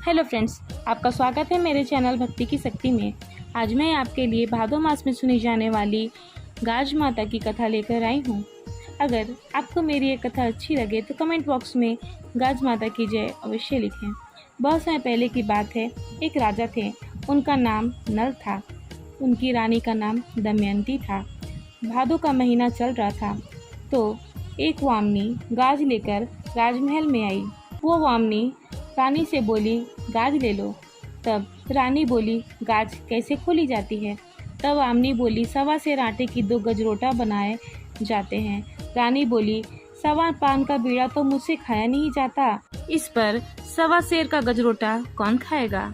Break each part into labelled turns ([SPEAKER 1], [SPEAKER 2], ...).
[SPEAKER 1] Hello friends, आपका स्वागत है मेरे चैनल भक्ति की शक्ति में। आज मैं आपके लिए भादो मास में सुनी जाने वाली गाज माता की कथा लेकर आई हूँ। अगर आपको मेरी ये कथा अच्छी लगे तो कमेंट बॉक्स में गाज माता की जय अवश्य लिखें। बहुत समय पहले की बात है, एक राजा थे, उनका नाम नल था। उनकी रानी का नाम दमयंती था। भादो का महीना चल रहा था तो एक वामनी गाज लेकर राजमहल में आई। वो वामनी रानी से बोली, गाज ले लो। तब रानी बोली, गाज कैसे खोली जाती है? तब वामनी बोली, सवा सेर आटे की 2 गजरोटा बनाए जाते हैं। रानी बोली, सवा पान का बीड़ा तो मुझसे खाया नहीं जाता, इस पर सवा सेर का गजरोटा कौन खाएगा?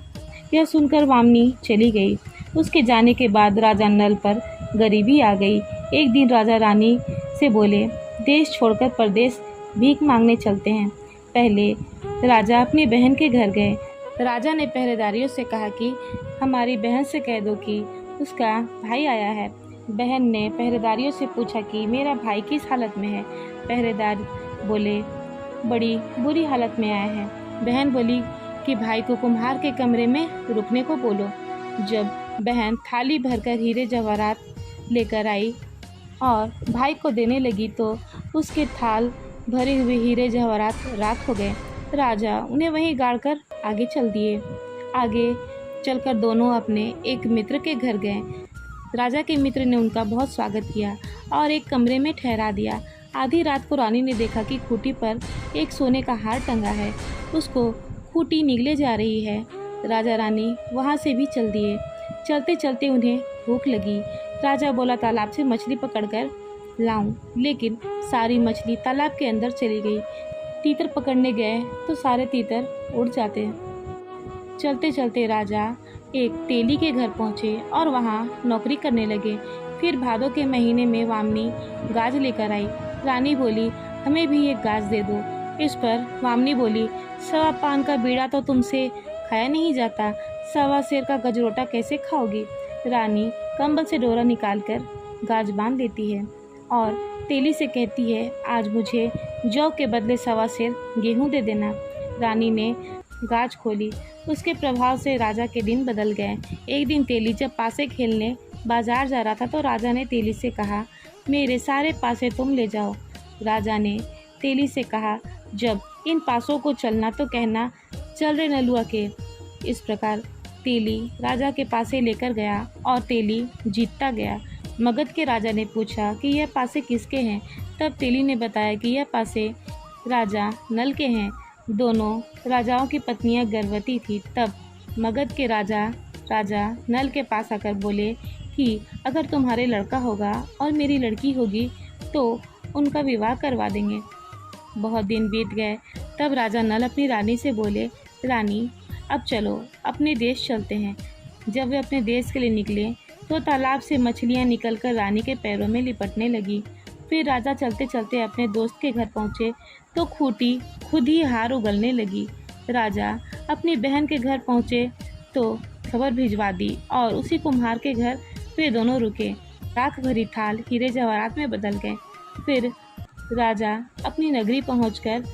[SPEAKER 1] यह सुनकर वामनी चली गई। उसके जाने के बाद राजा नल पर गरीबी आ गई। एक दिन राजा रानी से बोले, देश छोड़कर परदेश भीख मांगने चलते हैं। पहले राजा अपनी बहन के घर गए। राजा ने पहरेदारियों से कहा कि हमारी बहन से कह दो कि उसका भाई आया है। बहन ने पहरेदारियों से पूछा कि मेरा भाई किस हालत में है? पहरेदार बोले, बड़ी बुरी हालत में आया है। बहन बोली कि भाई को कुम्हार के कमरे में रुकने को बोलो। जब बहन थाली भरकर हीरे जवाहरात लेकर आई और भाई को देने लगी तो उसके थाल भरे हुए हीरे जवाहरात राख हो गए। राजा उन्हें वहीं गाड़कर आगे चल दिए। आगे चलकर दोनों अपने एक मित्र के घर गए। राजा के मित्र ने उनका बहुत स्वागत किया और एक कमरे में ठहरा दिया। आधी रात को रानी ने देखा कि खूंटी पर एक सोने का हार टंगा है। उसको खूंटी निगले जा रही है। राजा रानी वहाँ से भी चल दिए। चलते चलते उन्हें भूख लगी। राजा बोला, तालाब से मछली पकड़कर लाऊं, लेकिन सारी मछली तालाब के अंदर चली गई। तीतर पकड़ने गए तो सारे तीतर उड़ जाते। चलते चलते राजा एक तेली के घर पहुँचे और वहाँ नौकरी करने लगे। फिर भादों के महीने में वामनी गाज लेकर आई। रानी बोली, हमें भी एक गाज दे दो। इस पर वामनी बोली, सवा पान का बीड़ा तो तुमसे खाया नहीं जाता, सवा सेर का गजरोटा कैसे खाओगी? रानी कंबल से डोरा निकालकर गाज बांध लेती है और तेली से कहती है, आज मुझे जौ के बदले सवा सेर गेहूं दे देना। रानी ने गाज खोली। उसके प्रभाव से राजा के दिन बदल गए। एक दिन तेली जब पासे खेलने बाजार जा रहा था तो राजा ने तेली से कहा, मेरे सारे पासे तुम ले जाओ। राजा ने तेली से कहा, जब इन पासों को चलना तो कहना, चल रे नलुआ के। इस प्रकार तेली राजा के पासे लेकर गया और तेली जीतता गया। मगध के राजा ने पूछा कि यह पासे किसके हैं? तब तेली ने बताया कि यह पासे राजा नल के हैं। दोनों राजाओं की पत्नियां गर्भवती थी। तब मगध के राजा नल के पास आकर बोले कि अगर तुम्हारे लड़का होगा और मेरी लड़की होगी तो उनका विवाह करवा देंगे। बहुत दिन बीत गए। तब राजा नल अपनी रानी से बोले, रानी अब चलो अपने देश चलते हैं। जब वे अपने देश के लिए निकले तो तालाब से मछलियां निकलकर रानी के पैरों में लिपटने लगी। फिर राजा चलते चलते अपने दोस्त के घर पहुंचे तो खूंटी खुद ही हार उगलने लगी। राजा अपनी बहन के घर पहुंचे तो खबर भिजवा दी और उसी कुम्हार के घर वे दोनों रुके। राख भरी थाल हीरे जवाहरात में बदल गए। फिर राजा अपनी नगरी पहुंचकर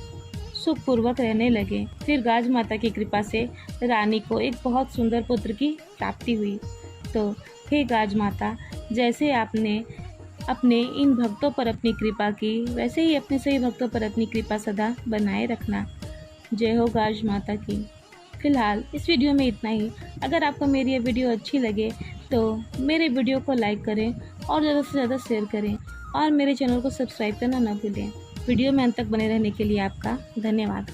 [SPEAKER 1] सुखपूर्वक रहने लगे। फिर गाज माता की कृपा से रानी को एक बहुत सुंदर पुत्र की प्राप्ति हुई। तो हे गाज माता, जैसे आपने अपने इन भक्तों पर अपनी कृपा की, वैसे ही अपने सही भक्तों पर अपनी कृपा सदा बनाए रखना। जय हो गाज माता की। फिलहाल इस वीडियो में इतना ही। अगर आपको मेरी ये वीडियो अच्छी लगे तो मेरे वीडियो को लाइक करें और ज़्यादा से ज़्यादा शेयर करें और मेरे चैनल को सब्सक्राइब करना ना भूलें। वीडियो में अंत तक बने रहने के लिए आपका धन्यवाद।